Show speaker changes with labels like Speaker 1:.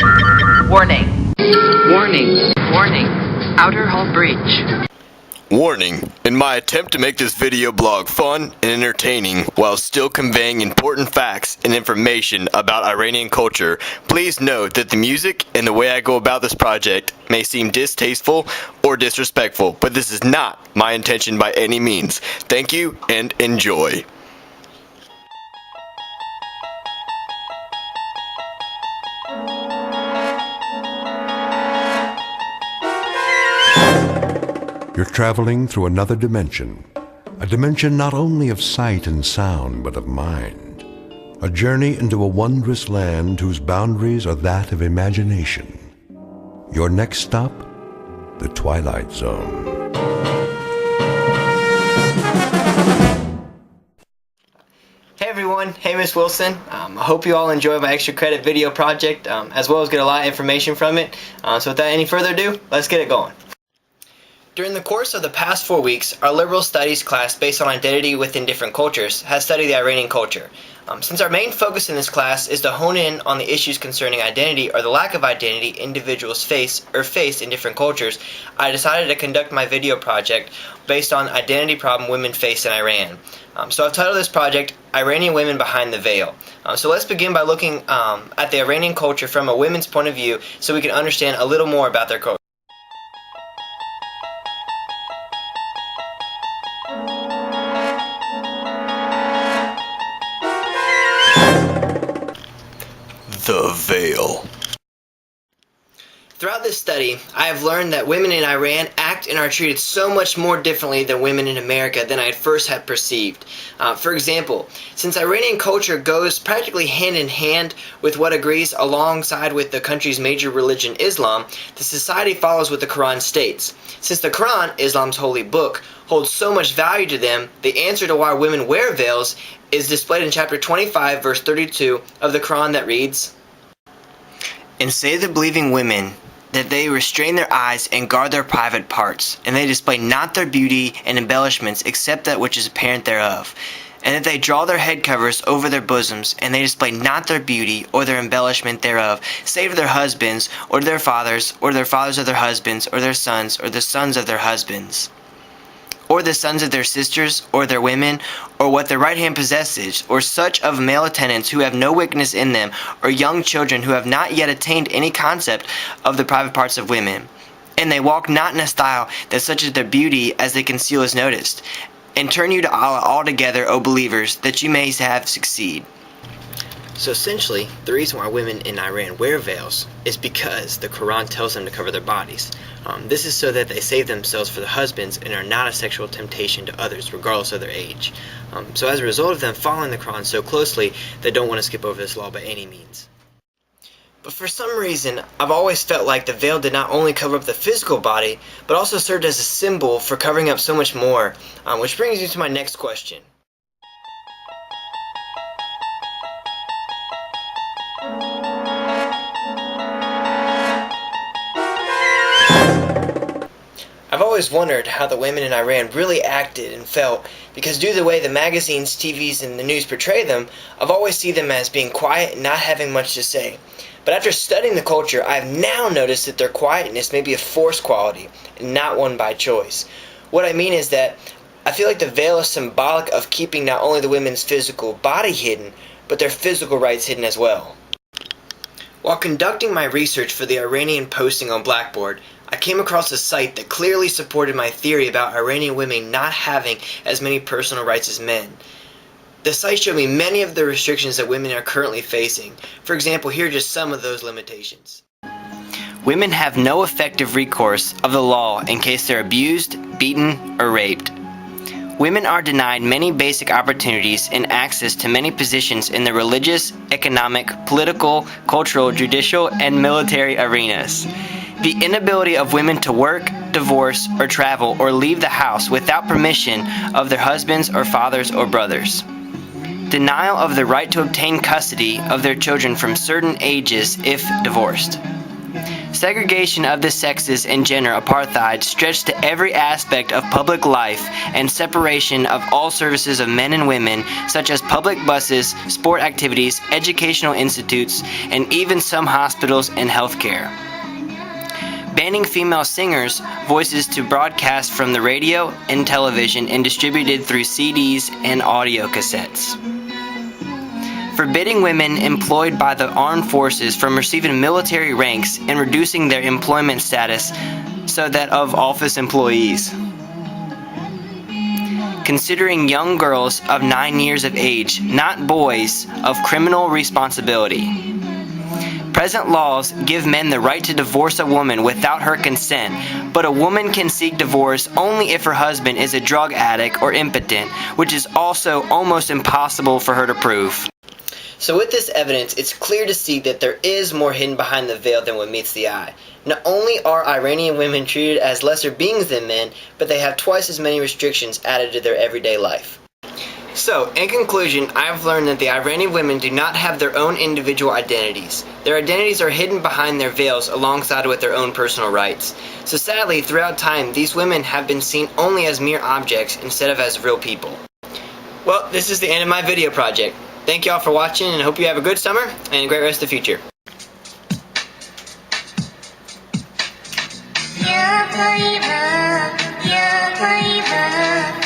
Speaker 1: Warning. Warning. Warning. Outer hull breach.
Speaker 2: Warning, in my attempt to make this video blog fun and entertaining while still conveying important facts and information about Iranian culture, please note that the music and the way I go about this project may seem distasteful or disrespectful, but this is not my intention by any means. Thank you and enjoy.
Speaker 3: You're traveling through another dimension, a dimension not only of sight and sound, but of mind. A journey into a wondrous land whose boundaries are that of imagination. Your next stop, the Twilight Zone.
Speaker 2: Hey everyone, hey Miss Wilson. I hope you all enjoy my extra credit video project, as well as get a lot of information from it. So without any further ado, let's get it going. During the course of the past 4 weeks, our liberal studies class based on identity within different cultures has studied the Iranian culture. Since our main focus in this class is to hone in on the issues concerning identity or the lack of identity individuals face in different cultures, I decided to conduct my video project based on identity problem women face in Iran. So I've titled this project Iranian Women Behind the Veil. So let's begin by looking at the Iranian culture from a women's point of view so we can understand a little more about their culture. The veil. Throughout this study, I have learned that women in Iran act and are treated so much more differently than women in America than I at first had perceived. For example, since Iranian culture goes practically hand in hand with what agrees alongside with the country's major religion, Islam, the society follows what the Quran states. Since the Quran, Islam's holy book, holds so much value to them, the answer to why women wear veils is displayed in chapter 25, verse 32 of the Quran that reads, "And say to the believing women that they restrain their eyes and guard their private parts, and they display not their beauty and embellishments except that which is apparent thereof, and that they draw their head covers over their bosoms, and they display not their beauty or their embellishment thereof, save to their husbands, or to their fathers of their husbands, or their sons, or the sons of their husbands, or the sons of their sisters, or their women, or what their right hand possesses, or such of male attendants who have no wickedness in them, or young children who have not yet attained any concept of the private parts of women. And they walk not in a style that such as their beauty as they conceal is noticed. And turn you to Allah altogether, O believers, that you may have succeed." So essentially, the reason why women in Iran wear veils is because the Quran tells them to cover their bodies. This is so that they save themselves for their husbands and are not a sexual temptation to others, regardless of their age. So as a result of them following the Quran so closely, they don't want to skip over this law by any means. But for some reason, I've always felt like the veil did not only cover up the physical body, but also served as a symbol for covering up so much more, which brings me to my next question. I've always wondered how the women in Iran really acted and felt, because due to the way the magazines, TVs, and the news portray them, I've always seen them as being quiet and not having much to say. But after studying the culture, I have now noticed that their quietness may be a forced quality, and not one by choice. What I mean is that I feel like the veil is symbolic of keeping not only the women's physical body hidden, but their physical rights hidden as well. While conducting my research for the Iranian posting on Blackboard, I came across a site that clearly supported my theory about Iranian women not having as many personal rights as men. The site showed me many of the restrictions that women are currently facing. For example, here are just some of those limitations. Women have no effective recourse of the law in case they're abused, beaten, or raped. Women are denied many basic opportunities and access to many positions in the religious, economic, political, cultural, judicial, and military arenas. The inability of women to work, divorce, or travel or leave the house without permission of their husbands or fathers or brothers. Denial of the right to obtain custody of their children from certain ages if divorced. segregation of the sexes and gender apartheid stretched to every aspect of public life and separation of all services of men and women, such as public buses, sport activities, educational institutes, and even some hospitals and healthcare. Banning female singers' voices to broadcast from the radio and television and distributed through CDs and audio cassettes. Forbidding women employed by the armed forces from receiving military ranks and reducing their employment status so that of office employees. Considering young girls of 9 years of age, not boys, of criminal responsibility. Present laws give men the right to divorce a woman without her consent, but a woman can seek divorce only if her husband is a drug addict or impotent, which is also almost impossible for her to prove. So with this evidence, it's clear to see that there is more hidden behind the veil than what meets the eye. Not only are Iranian women treated as lesser beings than men, but they have twice as many restrictions added to their everyday life. So, in conclusion, I've learned that the Iranian women do not have their own individual identities. Their identities are hidden behind their veils alongside with their own personal rights. So sadly, throughout time, these women have been seen only as mere objects instead of as real people. Well, this is the end of my video project. Thank you all for watching, and I hope you have a good summer and a great rest of the future.
Speaker 4: يا طيبة يا طيبة